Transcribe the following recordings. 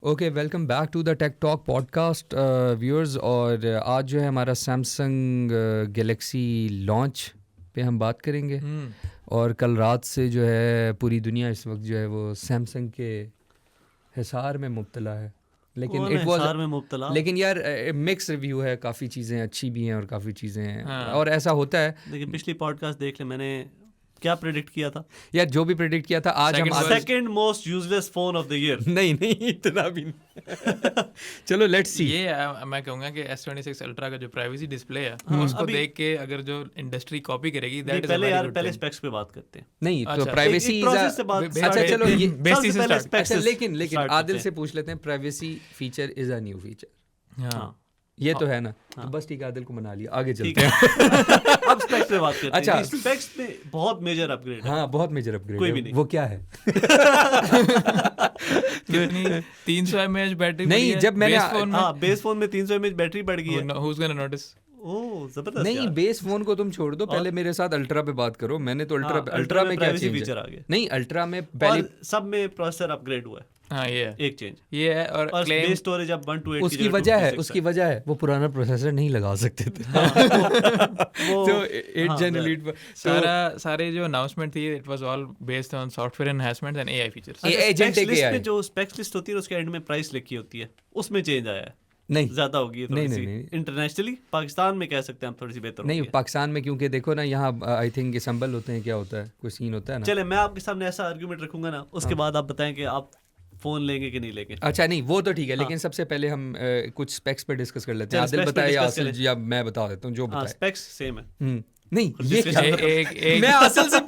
Okay, welcome back to the tech talk podcast viewers. और आज जो है हमारा सैमसंग गैलेक्सी लॉन्च पे हम बात करेंगे। और कल रात से जो है पूरी दुनिया इस वक्त जो है वो सैमसंग के हिसार में मुब्तला है। लेकिन इट वाज लेकिन यार मिक्स रिव्यू है, काफ़ी चीज़ें अच्छी भी हैं और काफ़ी चीज़ें हैं। और ऐसा होता है। लेकिन पिछली पॉडकास्ट देख ले, मैंने क्या प्रेडिक्ट किया था यार जो भी प्रेडिक्ट किया था आज हम second most useless phone of the year. नहीं इतना भी नहीं। चलो लेट्स सी। ये मैं कहूंगा कि S26 अल्ट्रा का जो प्राइवेसी डिस्प्ले है उसको देख के अगर जो इंडस्ट्री कॉपी करेगी दैट इज पहले स्पेक्स पे बात करते हैं। नहीं तो प्राइवेसी अच्छा चलो ये अच्छा लेकिन आदिल से पूछ लेते हैं, privacy feature is a new feature. हाँ ये तो है ना। तो बस ठीक है, आदिल को मना लिया, आगे चलते हैं। अब स्पेक्स पे बात करते हैं। अच्छा स्पेक्स में बहुत मेजर अपग्रेड है। हाँ बहुत मेजर अपग्रेड कोई भी नहीं। वो क्या है? कितनी 300 mAh बैटरी नहीं जब मैंने बेस फोन में 300 mAh बैटरी बढ़ गई है। who's gonna notice? जबरदस्त। नहीं बेस फोन को तुम छोड़ दो, पहले मेरे साथ अल्ट्रा पे बात करो। मैंने तो अल्ट्रा में क्या चेंज फीचर आ गया? नहीं अल्ट्रा में पहले सब में प्रोसेसर अपग्रेड हुआ है। हाँ ये एक चेंज ये है। और बेस स्टोरेज अब 128 उसकी वजह है वो पुराना प्रोसेसर नहीं लगा सकते थे। तो 8 Gen Elite सारे जो अनाउंसमेंट थी it was all based on software enhancements and AI features. Agentic AI में जो स्पेक्स लिस्ट होती है उसके एंड में प्राइस लिखी होती है, उसमें चेंज आया है। नहीं ज्यादा होगी नहीं इंटरनेशनली। पाकिस्तान में कह सकते हैं हम थोड़ी सी बेहतर नहीं पाकिस्तान में, क्योंकि देखो ना यहाँ आई थिंक संबल होते हैं, क्या होता है, कोई सीन होता है ना। चले मैं आपके सामने ऐसा आर्गुमेंट रखूंगा ना, उसके बाद आप बताएं कि आप फोन लेंगे कि नहीं लेंगे। अच्छा नहीं वो तो ठीक है, लेकिन सबसे पहले हम कुछ स्पेक्स पे डिस्कस कर लेते हैं। आदिल बताए या आसिल जी, अब मैं बता देता हूँ जो बताए। स्पेक्स सेम है। नहीं ये मैं आसिल से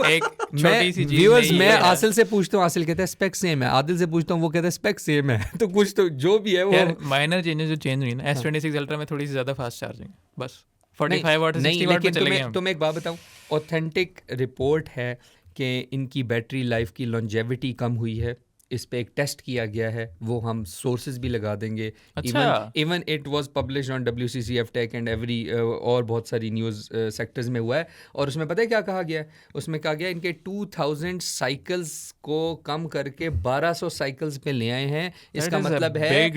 मैं आसिल से पूछता हूँ, आसिल कहता है स्पेक्स सेम है। आदिल से पूछता हूँ, वो कहता है स्पेक्स सेम है। तो कुछ तो जो भी है वो माइनर चेंजेस जो चेंज हुई ना S26 अल्ट्रा में थोड़ी सी ज्यादा फास्ट चार्जिंग, बस 45 वाट से 60 वाट पे चले गए हम। तो मैं एक बात बताऊँ, ऑथेंटिक रिपोर्ट है कि इनकी बैटरी लाइफ की लॉन्जेविटी कम हुई है। इस पे एक टेस्ट किया गया है, वो हम सोर्सेज भी लगा देंगे। Even it was published on WCCF tech and every और बहुत सारी न्यूज़ सेक्टर्स में हुआ है। और उसमें पता है क्या कहा गया है? उसमें कहा गया इनके 2000 साइकिल्स को कम करके 1200 साइकिल्स पे ले आए हैं। इसका मतलब है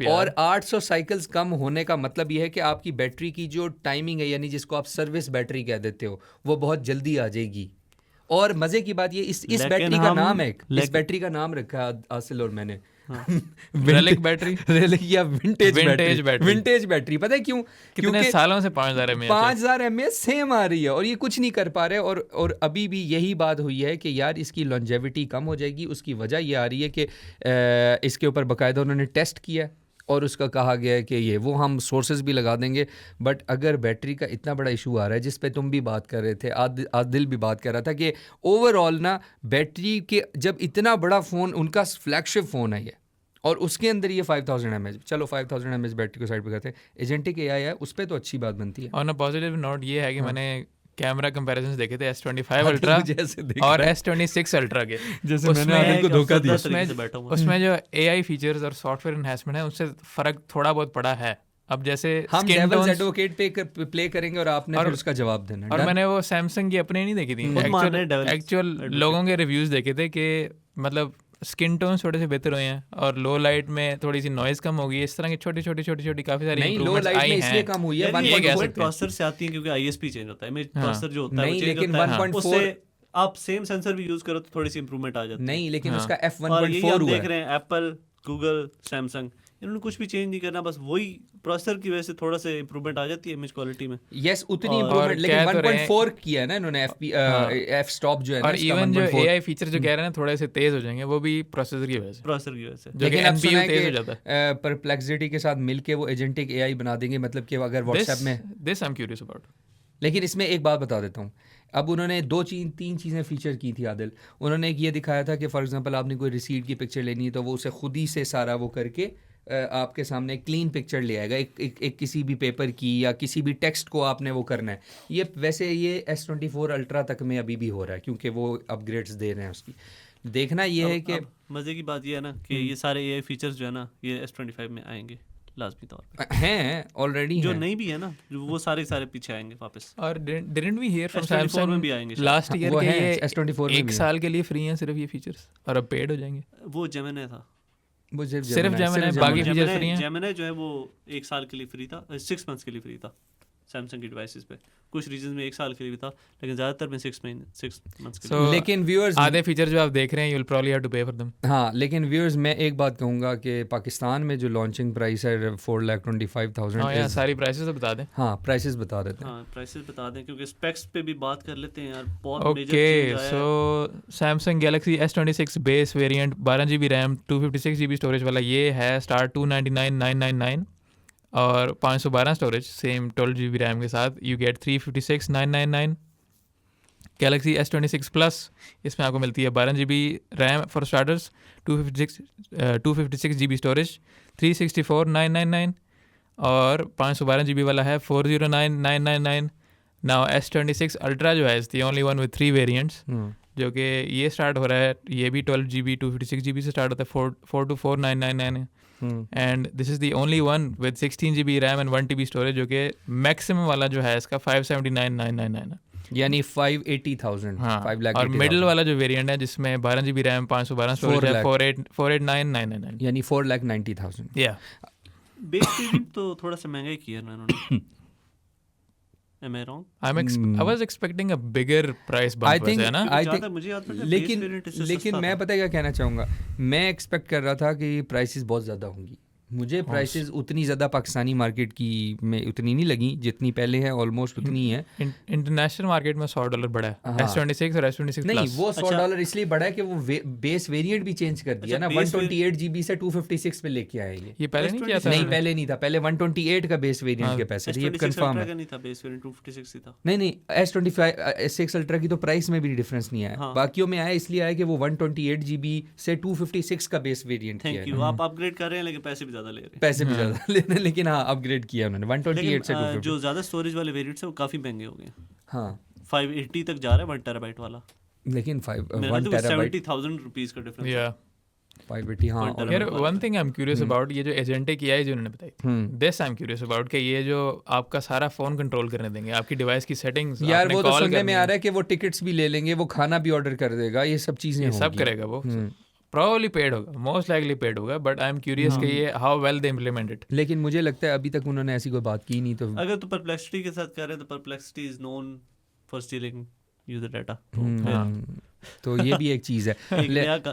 और 800 साइकिल्स कम होने का मतलब ये है कि आपकी बैटरी की जो टाइमिंग है, यानी जिसको आप सर्विस बैटरी कह देते हो, वो बहुत जल्दी आ जाएगी। और मजे की बात ये इस बैटरी का नाम है, इस बैटरी का नाम रखा है आसिल और मैंने रेलिक बैटरी या विंटेज बैटरी। पता है क्यों? कितने सालों से 5000 mAh सेम आ रही है और ये कुछ नहीं कर पा रहे। और अभी भी यही बात हुई है कि यार इसकी लॉन्जेविटी कम हो जाएगी। उसकी वजह ये आ रही है कि इसके ऊपर बाकायदा उन्होंने टेस्ट किया और उसका कहा गया है कि ये वो हम सोर्सेज भी लगा देंगे। बट अगर बैटरी का इतना बड़ा इशू आ रहा है, जिस पे तुम भी बात कर रहे थे, आदिल भी बात कर रहा था कि ओवरऑल ना बैटरी के, जब इतना बड़ा फ़ोन, उनका फ्लैगशिप फ़ोन है ये, और उसके अंदर ये 5000 mAh, चलो 5000 mAh बैटरी को साइड पे करते हैं, एजेंटिक एआई है, उस पर तो अच्छी बात बनती है। ऑन अ पॉजिटिव नोट ये है कि मैंने कैमरा कंपैरिजंस देखे थे S25 अल्ट्रा और S26 अल्ट्रा के, जैसे मैंने आदिल को धोखा दिया। उसमें जो AI फीचर्स और सॉफ्टवेयर एनहांसमेंट है उससे फर्क थोड़ा बहुत पड़ा है। अब जैसे हम डेविल्स एडवोकेट पे प्ले करेंगे और आपने फिर उसका जवाब देना। और मैंने वो सैमसंग की अपने नहीं देखी थी, एक्चुअल लोगों के रिव्यूज देखे थे कि मतलब स्किन टोन थोड़े से बेहतर हुए हैं और लो लाइट में थोड़ी सी नॉइज कम होगी। इस तरह की छोटी छोटी काफी सारी इंप्रूवमेंट्स आई हैं। इसलिए कम हुई है, प्रोसेसर से आती है क्योंकि ISP चेंज होता है, इमेज प्रोसेसर जो होता है नहीं, लेकिन 1.4 आप सेम सेंसर भी यूज करो तो थोड़ी सी इंप्रूवमेंट आ जाती है। नहीं लेकिन उसका F1.4 हुआ देख रहे हैं एप्पल, गूगल, सैमसंग, इन्होंने कुछ भी चेंज नहीं करना, बस वही प्रोसेसर की वजह से थोड़ा सा इंप्रूवमेंट आ जाती है इमेज क्वालिटी में। यस उतनी इंप्रूवमेंट, लेकिन 1.4 किया है ना इन्होंने f स्टॉप जो है ना। और इवन जो AI फीचर जो कह रहे हैं थोड़े से तेज हो जाएंगे, वो भी प्रोसेसर की वजह से लेकिन अब सुना है कि परप्लेक्सिटी के साथ मिलके वो एजेंटिक AI बना देंगे, मतलब कि अगर व्हाट्सएप में this I am curious about. लेकिन इसमें एक बात बता देता हूँ, अब उन्होंने 3 चीज़ें फीचर की थी आदिल। उन्होंने एक ये दिखाया था कि फॉर एग्जांपल आपने कोई रिसीट की पिक्चर लेनी है तो वो उसे खुद ही से सारा वो करके आपके सामने क्लीन पिक्चर ले आएगा, एक किसी भी पेपर की या किसी भी टेक्स्ट को आपने वो करना है। ये वैसे ये S24 अल्ट्रा तक में अभी भी हो रहा है क्योंकि वो अपग्रेड्स दे रहे हैं उसकी। देखना ये है कि मज़े की बात ये है ना कि ये सारे AI फीचर्स जो है ना ये S25 में आएंगे लाजमी तौर पे, हैं ऑलरेडी, जो नहीं भी है ना वो सारे पीछे आएंगे वापस। और didn't we hear from Samsung में भी आएंगे लास्ट ईयर के ये S24 एक साल के लिए फ्री हैं सिर्फ ये फीचर्स और अब पेड हो जाएंगे। वो जेमिनी था मुझे सिर्फ जेमिनी, बाकी फीचर्स फ्री हैं। जेमिनी जो है वो 1 साल के लिए फ्री था, 6 मंथ्स के लिए फ्री था सैमसंग की डिवाइसेस पे। कुछ रीजन में 1 साल के लिए भी था, लेकिन ज़्यादातर में 6 मंथ्स के लिए। लेकिन व्यूअर्स आधे फीचर जो आप देख रहे हैं, you will probably have to pay for them. हाँ, लेकिन व्यूअर्स मैं एक बात कहूँगा कि पाकिस्तान में जो लॉन्चिंग प्राइस है 4,25,000। हाँ, सारी प्राइसेस तो बता दें। हाँ, प्राइसेस बता देते हैं। हाँ, प्राइसेस बता दें, क्योंकि स्पेक्स पे भी बात कर लेते हैं यार, बहुत major okay. So Samsung Galaxy S26 base variant 12 GB RAM 256 GB storage वाला ये है स्टार्ट 299,999 और 512 स्टोरेज सेम 12 GB रैम के साथ you get 356,999। Galaxy S26 plus इसमें आपको मिलती है 12 GB RAM for starters, 256 GB storage 364,999 और 512 GB वाला है 409,999। नाउ S26 अल्ट्रा जो है is the only one with 3 variants, जो कि ये स्टार्ट हो रहा है, ये भी 12 GB 256 GB से स्टार्ट होता है, 424,999 and this is the only one with 16 GB RAM and 1 TB storage, जो कि मैक्सिमम वाला जो है इसका 579,999 है, यानी 580,000। हाँ, 5 लाख। और मिडिल वाला जो वेरिएंट है जिसमें 12 GB रैम 512 स्टोरेज है 489,999, यानी 4,90,000। या बेस वेरिएंट तो थोड़ा सा महंगा ही किया ना इन्होंने। Am I wrong? I was expecting a bigger price bump, है ना? लेकिन मैं पता है क्या कहना चाहूँगा, मैं एक्सपेक्ट कर रहा था कि प्राइसेस बहुत ज़्यादा होंगी। मुझे प्राइसेस उतनी ज़्यादा पाकिस्तानी मार्केट की में उतनी नहीं लगी जितनी पहले है, ऑलमोस्ट उतनी है। इंटरनेशनल मार्केट में $100 बढ़ा है। S26 और S26 नहीं, वो $100 इसलिए बढ़ा है कि वो बेस वेरिएंट भी चेंज कर दिया ना, 128 GB से 256 पे लेके आए ये पहले नहीं किया था? नहीं, पहले नहीं था, पहले 128 का बेस वेरिएंट के पैसे थे, ये कंफर्म है। नहीं, S26 अल्ट्रा की तो प्राइस में भी डिफरेंस नहीं आया, बाकियों में आया, इसलिए आया कि वो 128 GB से 256 का बेस वेरिएंट किया है। आप अपग्रेड कर रहे हैं लेकिन पैसे भी ज़्यादा ले रहे हैं, लेकिन हाँ अपग्रेड किया उन्होंने 128 से 250। जो ज़्यादा स्टोरेज वाले वेरिएंट्स हैं वो काफ़ी महंगे हो गए। हाँ, 580 तक जा रहा है 1 TB वाला, लेकिन 1 TB 70,000 रुपीज़ का डिफरेंस है। 580। हाँ, और यार one thing I am curious about, ये जो एजेंटिक AI जो उन्होंने बताई, this I am curious about कि ये जो आपका सारा फोन कंट्रोल करने देंगे, आपकी डिवाइस की सेटिंग्स, यार वो तो सुनने में आ रहा है कि वो टिकट्स भी ले लेंगे, वो खाना भी ऑर्डर कर देगा, ये सब चीज़ें होंगी, सब करेगा वो। Probably paid होगा, most likely paid होगा, but I'm curious कि ये how well they implement it। लेकिन मुझे लगता है अभी तक उन्होंने ऐसी कोई बात की नहीं। तो अगर तो Perplexity के साथ कर रहे हैं तो Perplexity is known for stealing user data। तो ये भी एक चीज़ है।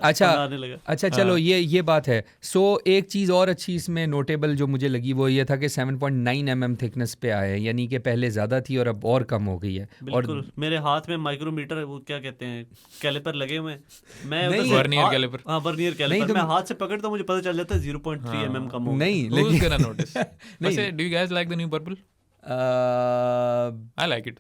अच्छा चलो, ये बात है। सो एक चीज़ और अच्छी इसमें नोटेबल जो मुझे लगी वो ये था कि 7.9 mm थिकनेस पे आया है, यानी कि पहले ज़्यादा थी और अब और कम हो गई है। और मेरे हाथ में माइक्रोमीटर, वो क्या कहते हैं, कैलिपर लगे हुए हैं, मैं वर्नियर कैलिपर, हाँ वर्नियर कैलिपर, मैं हाथ से पकड़ता हूँ मुझे पता चल जाता है 0.3 mm कम हो गया। नहीं, लेकिन नोटिस। वैसे do you guys like the new purple? I like it.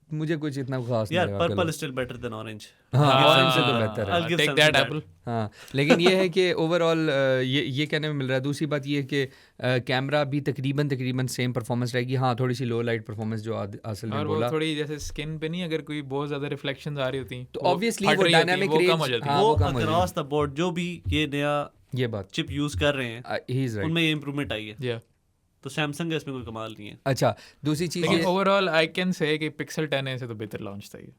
मुझे कुछ इतना खास नहीं लगा। Purple still better than orange. हाँ, ऑरेंज से तो बेहतर है। Take that Apple. हाँ, लेकिन ये है कि ओवरऑल ये कहने में मिल रहा है। दूसरी बात ये है कि कैमरा भी तकरीबन सेम परफॉर्मेंस रहेगी। हाँ, थोड़ी सी लो लाइट परफॉर्मेंस जो असल में बोला, थोड़ी जैसे स्किन पे नहीं, अगर कोई बहुत ज्यादा रिफ्लेक्शंस आ रही होती तो ऑब्वियसली वो डायनामिक रेंज कम हो जाती है। वो अक्रॉस द बोर्ड जो भी ये नया ये बात चिप यूज कर रहे हैं उनमें ये इंप्रूवमेंट आई है। तो सैमसंग का इसमें कोई कमाल नहीं है। अच्छा, दूसरी चीज़, लेकिन ओवरऑल आई कैन से कि पिक्सल 10a से तो बेहतर लॉन्च था ये।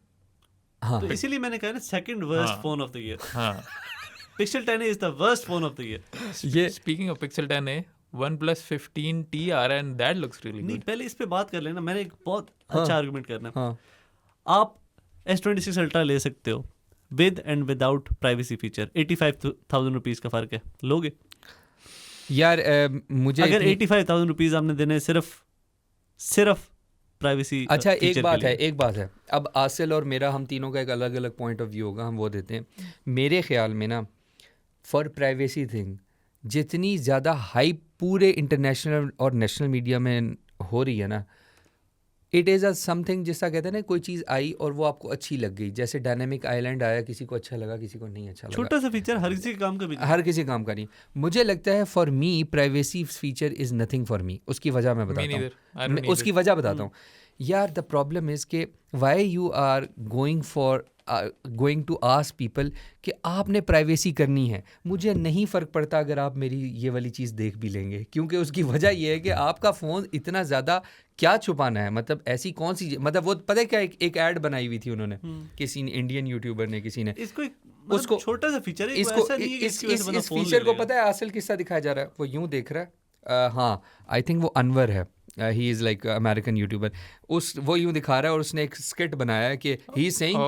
हाँ, तो इसीलिए मैंने कहा ना second worst phone of the year. हाँ, pixel 10a is the worst phone of the year. ये speaking of pixel 10a, OnePlus 15T आ रहा है and that looks really good. नहीं, पहले इस पे बात कर लेना, मैंने एक बहुत अच्छा आर्गुमेंट करना है। आप S26 अल्ट्रा ले सकते हो with and without privacy feature, 85,000 rupees का फर्क है, लोगे? यार मुझे अगर 85,000 रुपीज़ आपने देने सिर्फ प्राइवेसी। अच्छा, एक बात है, अब आसिल और मेरा, हम तीनों का एक अलग अलग पॉइंट ऑफ व्यू होगा, हम वो देते हैं। मेरे ख्याल में ना, फॉर प्राइवेसी थिंग जितनी ज़्यादा हाइप पूरे इंटरनेशनल और नेशनल मीडिया में हो रही है ना, इट इज़ अ समथिंग, जिसका कहते हैं ना, कोई चीज़ आई और वो आपको अच्छी लग गई, जैसे डायनामिक आइलैंड आया, किसी को अच्छा लगा, किसी को नहीं अच्छा लगा। छोटा सा फीचर हर किसी काम का भी, हर किसी काम का नहीं। मुझे लगता है for me privacy feature is nothing for me. उसकी वजह मैं बताता हूँ, उसकी वजह बताता हूँ। यार द प्रॉब्लम इज़ कि why you are going to ask people कि आपने प्राइवेसी करनी है। मुझे नहीं फ़र्क पड़ता अगर आप मेरी ये वाली चीज़ देख भी लेंगे, क्योंकि उसकी वजह ये है कि आपका फ़ोन इतना ज़्यादा क्या छुपाना है। मतलब ऐसी कौन सी मतलब वो पता है क्या, एक ऐड बनाई हुई थी उन्होंने, किसी ने, इंडियन यूट्यूबर ने, किसी ने उसको छोटा सा फीचर है, इस फीचर को पता है आसिल किससा दिखाया जा रहा है? वो यूं देख रहा है, हाँ आई थिंक वो अनवर है, he is like American YouTuber, वो यूं दिखा रहा है और उसने एक स्किट बनाया है कि he is saying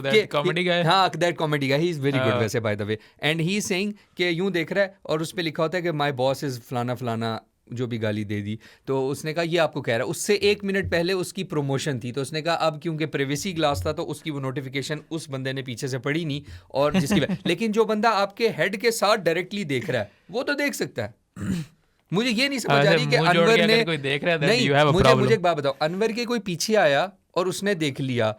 that comedy guy, हाँ that comedy guy, he is very good वैसे by the way, and he is saying कि यूं देख रहा है और उस पर लिखा होता है कि माई बॉस इज़ फलाना फलाना, जो भी गाली दे दी। तो उसने कहा ये आपको कह रहा है, उससे 1 मिनट पहले उसकी प्रमोशन थी, तो उसने कहा अब क्योंकि प्राइवेसी ग्लास था तो उसकी वो नोटिफिकेशन उस बंदे ने पीछे से पढ़ी नहीं, और जिसकी लेकिन जो बंदा आपके हेड के साथ डायरेक्टली देख रहा है वो तो देख सकता है। मुझे ये नहीं समझ आ रही कि अनवर ने कोई देख रहा है, नहीं, मुझे एक बात बताओ, अनवर के कोई पीछे आया और उसने देख लिया,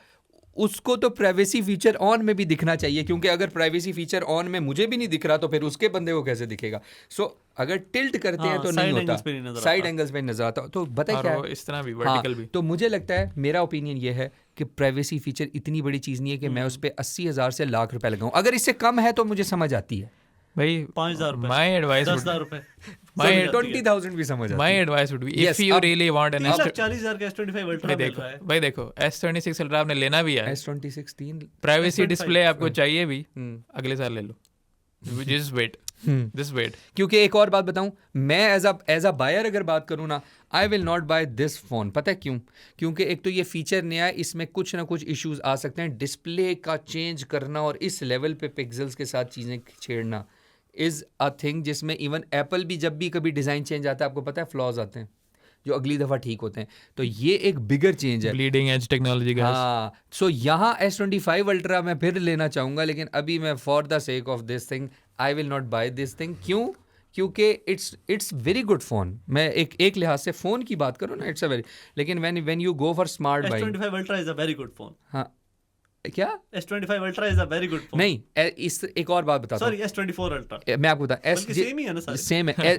उसको तो प्राइवेसी फीचर ऑन में भी दिखना चाहिए, क्योंकि अगर प्राइवेसी फीचर ऑन में मुझे भी नहीं दिख रहा तो फिर उसके बंदे को कैसे दिखेगा? सो अगर टिल्ट करते हैं तो नहीं होता, साइड एंगल्स पे नजर आता। तो बता क्या है, इस तरह भी वर्टिकल भी। तो मुझे लगता है, मेरा ओपिनियन ये है कि प्राइवेसी फीचर इतनी बड़ी चीज़ नहीं है कि मैं उस पर 80,000 से लाख रुपए लगाऊं। अगर इससे कम है तो मुझे समझ आती है भाई, 5,000 रुपए, माय एडवाइस 10,000 रुपए, 20,000 भी समझ आती है। My advice would be if you really want an 40,000 का S25 अल्ट्रा मिल रहा है भाई, देखो S26 अल्ट्रा आपने लेना भी है, S26 3 प्राइवेसी डिस्प्ले आपको चाहिए भी, अगले साल ले लो, जस्ट वेट, दिस वेट। क्योंकि एक और बात बताऊं, मैं एज अ बायर अगर बात करूं ना, I will not buy this phone. पता है क्यों? क्योंकि एक तो ये फीचर नया है, इसमें कुछ ना कुछ इश्यूज आ सकते हैं। डिस्प्ले का चेंज करना और इस लेवल पे पिक्सल्स के साथ चीज़ें छेड़ना इज़ अ थिंग, जिसमें इवन एप्पल भी जब भी कभी डिज़ाइन चेंज आता है, आपको पता है फ्लॉज आते हैं जो अगली दफ़ा ठीक होते हैं। तो ये एक बिगर चेंज है, ब्लीडिंग एज टेक्नोलॉजी का। हाँ, सो यहाँ S25 अल्ट्रा मैं फिर लेना चाहूँगा, लेकिन अभी मैं for the sake of this thing I will not buy this thing. क्यों? क्योंकि इट्स वेरी गुड फ़ोन। मैं एक लिहाज से फ़ोन की बात करूँ ना, इट्स अ वेरी, लेकिन when you go for smart buying, S25 ultra is a very good phone. हाँ क्या? S25 ultra is a very good phone. नहीं, इस एक और बात बताता हूँ, सॉरी S24 अल्ट्रा, मैं आपको बता, सेम ही है ना सारे, सेम है।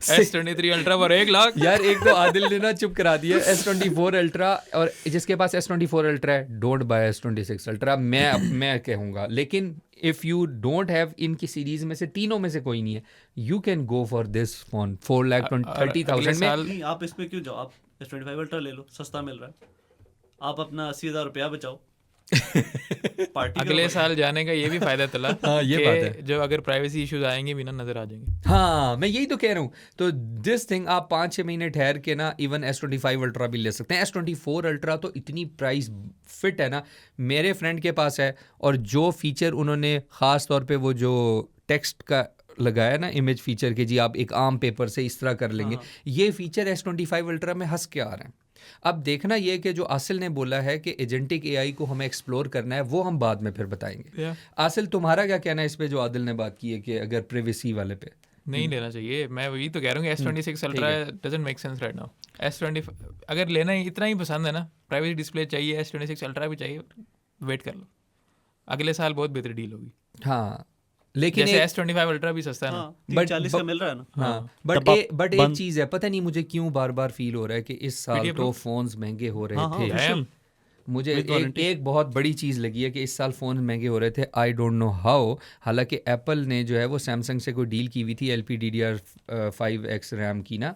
S23 अल्ट्रा पर 1 लाख यार, एक तो आदिल ने ना चुप करा दिया। S24 अल्ट्रा, और जिसके पास S24 अल्ट्रा है, डोंट बाय S26 अल्ट्रा, मैं कहूँगा। लेकिन इफ़ यू डोंट हैव इनकी सीरीज में से, तीनों में से कोई नहीं है, you can go for this phone 4,30,000 में। आप इस पे क्यों जाओ, आप S25 अल्ट्रा ले लो, सस्ता मिल रहा है, आप अपना 80,000 रुपया बचाओ। अगले साल जाने का ये भी फायदा तला, हाँ, ये बात है, जो अगर प्राइवेसी इश्यूज आएंगे भी ना, नजर आ जाएंगे। हाँ, मैं यही तो कह रहा हूँ। तो दिस थिंग आप 5-6 महीने ठहर के ना इवन S25 अल्ट्रा भी ले सकते हैं। S24 अल्ट्रा तो इतनी प्राइस फिट है ना, मेरे फ्रेंड के पास है, और जो फीचर उन्होंने ख़ास तौर पे वो जो टेक्स्ट का लगाया ना, इमेज फीचर के, जी आप एक आम पेपर से इस तरह कर लेंगे, ये फीचर S25 अल्ट्रा में हंस के आ रहे हैं। अब देखना ये कि जो आसिल ने बोला है कि एजेंटिक एआई को हमें एक्सप्लोर करना है, वो हम बाद में फिर बताएंगे। आसिल, तुम्हारा क्या कहना है इस पे जो आदिल ने बात की है कि अगर प्राइवेसी वाले पे नहीं लेना चाहिए? मैं वही तो कह रहा हूँ, S26 ultra doesn't make sense right now. S25 अगर लेना ही इतना ही पसंद है ना, प्राइवेसी डिस्प्ले चाहिए, S26 अल्ट्रा भी चाहिए, वेट कर लो, अगले साल बहुत बेहतर डील होगी। हाँ, लेकिन S25 अल्ट्रा भी सस्ता है ना, 40 का मिल रहा है ना। हाँ, बट एक चीज़ है, पता नहीं मुझे क्यों बार बार फील हो रहा है कि इस साल तो फोन्स महंगे हो रहे थे। मुझे एक बहुत बड़ी चीज़ लगी है कि इस साल फ़ोन महंगे हो रहे थे, आई डोंट नो हाउ। हालांकि एप्पल ने जो है वो सैमसंग से कोई डील की हुई थी LPDDR5X रैम की ना,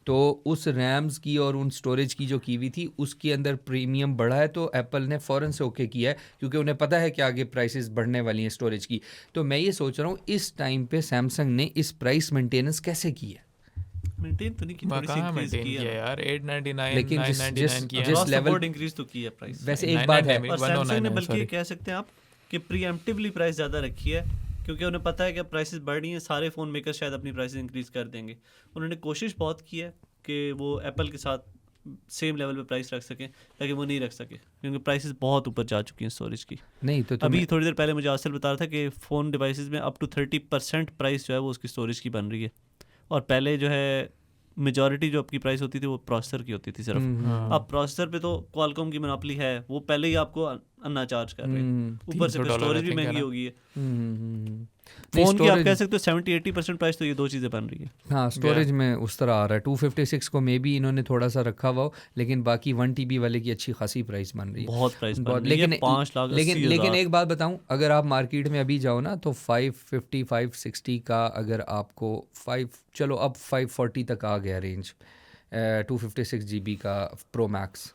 तो उस रैम्स की और उन स्टोरेज की जो की हुई थी उसके अंदर प्रीमियम बढ़ा है, तो एप्पल ने फ़ौरन से ओके किया है, क्योंकि उन्हें पता है कि आगे प्राइसेस बढ़ने वाली हैं स्टोरेज की। तो मैं ये सोच रहा हूँ इस टाइम पे सैमसंग ने इस प्राइस मेंटेनेंस कैसे की है? मेंटेन तो नहीं की, थोड़ी सी इंक्रीज की है यार, 899 लेकिन 999 की है, जिस लेवल इंक्रीज तो की है प्राइस। वैसे एक बात है, और सैमसंग ने बल्कि कह सकते हैं आप कि प्रीएम्प्टिवली प्राइस ज़्यादा रखी है, क्योंकि उन्हें पता है कि प्राइसेस बढ़ रही हैं, सारे फ़ोन मेकर शायद अपनी प्राइसेस इंक्रीज कर देंगे। उन्होंने कोशिश बहुत की है कि वो एप्पल के साथ सेम लेवल पे प्राइस रख सकें, लेकिन वो नहीं रख सके, क्योंकि प्राइसेस बहुत ऊपर जा चुकी हैं स्टोरेज की। नहीं तो अभी थोड़ी देर पहले मुझे आसिल बता रहा था कि फ़ोन डिवाइसेस में अप टू 30% प्राइस जो है वो उसकी स्टोरेज की बन रही है, और पहले जो है मेजॉरिटी जो आपकी प्राइस होती थी वो प्रोसेसर की होती थी सिर्फ। अब प्रोसेसर पे तो क्वालकॉम की मोनोपोली है, वो पहले ही आपको अन्ना चार्ज कर रहे हैं, ऊपर से स्टोरेज भी महंगी हो गई है। फोन की आप कह सकते हो 70-80% प्राइस तो ये दो चीज़ें बन रही है। हाँ, स्टोरेज में उस तरह आ रहा है। 256 को मे बी इन्होंने थोड़ा सा रखा हुआ हो, लेकिन बाकी 1 TB वाले की अच्छी खासी प्राइस बन रही है, बहुत प्राइस बन रही है, 5,80,000। लेकिन एक बात बताऊं, अगर आप मार्केट में अभी जाओ ना तो 550 560 का अगर आपको 540 तक आ गया रेंज 256 GB का प्रो मैक्स,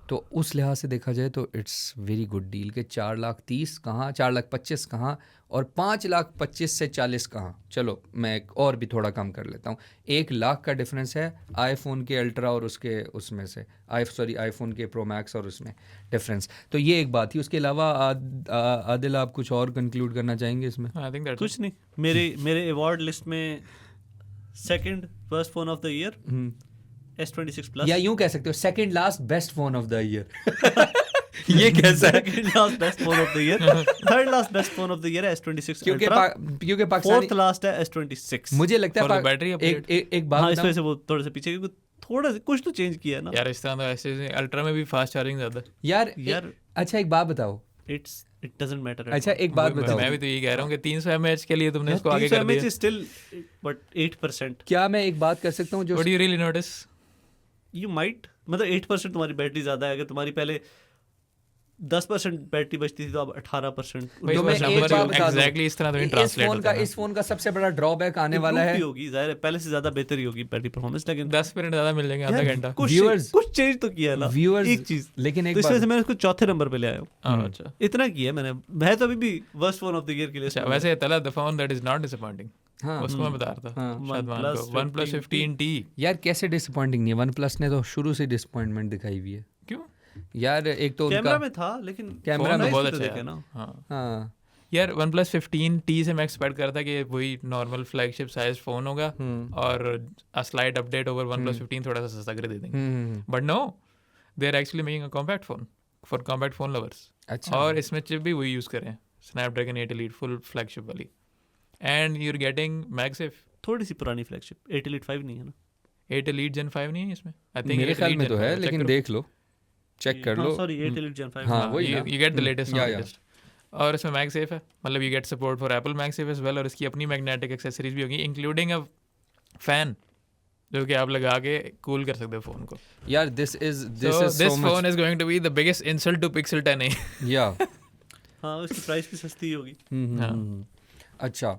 तो उस लिहाज से देखा जाए तो इट्स वेरी गुड डील के 4,30,000 कहाँ, 4,25,000 कहाँ, और 5,25,000 से 40 कहाँ। चलो मैं और भी थोड़ा कम कर लेता हूँ, 1,00,000 का डिफरेंस है आईफोन के अल्ट्रा और उसके उसमें से आईफोन के प्रो मैक्स और उसमें डिफरेंस। तो ये एक बात थी। उसके अलावा आदिल आप कुछ और कंक्लूड करना चाहेंगे इसमें? कुछ नहीं, मेरे अवार्ड लिस्ट में second best phone of the year S26 Plus, या यूं कह सकते हो second last best phone of the year. ये कैसा है? Second last best phone of the year, third last best phone of the year है S26 क्योंकि पाकिस्तानी, फोर्थ लास्ट है S26। मुझे लगता है बैटरी एक बात, इस वजह से वो थोड़े से पीछे, क्योंकि थोड़ा सा कुछ तो चेंज किया ना यार। इस तरह तो ऐसे अल्ट्रा में भी फास्ट चार्जिंग ज्यादा यार। अच्छा एक बात बताओ, इट डजंट मैटर। अच्छा एक बात बताओ, मैं भी तो यही कह रहा हूँ कि 300 mAh के लिए तुमने इसको आगे कर दिया। 300 mAh स्टिल बट 8%। क्या मैं एक बात कर सकता हूँ जो what do you really notice? You might, मतलब 8% तुम्हारी बैटरी ज़्यादा है। अगर तुम्हारी पहले 10% बैटरी बचती थी तो अब 18%। तो मैं एक बात बता दूं, इस तरह तो ट्रांसलेट होता है। इस फोन का सबसे बड़ा ड्रॉबैक आने वाला है, होगी जाहिर है पहले से ज़्यादा बेहतर ही होगी बैटरी परफॉर्मेंस, लेकिन 10 मिनट ज़्यादा मिल जाएंगे, आधा घंटा। कुछ चेंज तो किया है ना व्यूअर्स, एक चीज़, लेकिन एक तो इस वजह से मैं उसको चौथे नंबर पे ले आया हूँ। अच्छा, इतना किया मैंने। मैं तो अभी भी worst phone of the year के लिए। वैसे तला the phone that is not disappointing, हाँ उसको मैं बता रहा था शादमान को, OnePlus 15T। यार कैसे डिसअपॉइंटिंग नहीं है? OnePlus ने तो शुरू से डिसअपॉइंटमेंट दिखाई हुई है। क्यों यार? एक तो कैमरा उनका में था, लेकिन कैमरा में बहुत अच्छा है ना। हाँ यार, OnePlus 15T से मैं एक्सपेक्ट कर था कि वही नॉर्मल फ्लैगशिप साइज फोन होगा और a slight update over OnePlus 15 थोड़ा सा सस्ता कर दे देंगे, but no, they are actually making a compact phone for compact phone lovers. अच्छा, और इसमें चिप भी वही यूज़ करें, Snapdragon 8 Elite फुल फ्लैगशिप वाली, and you are getting MagSafe. थोड़ी सी पुरानी फ्लैगशिप 8 Elite 5 नहीं है ना? 8 Elite Gen 5 नहीं है इसमें, आई थिंक मेरे ख्याल में तो है, लेकिन देख लो, चेक कर लो। Sorry 8 Elite Gen 5। हाँ वही ना, you get the latest। और इसमें मैगसेफ है, मतलब you get support for Apple MagSafe as well, और इसकी अपनी मैग्नेटिक एक्सेसरीज भी होगी, इंक्लूडिंग अ फैन जो कि आप लगा के कूल कर सकते हो फोन को। यार this phone is going to be the biggest insult to Pixel 10a। या हाँ, उसकी प्राइस भी सस्ती होगी। अच्छा,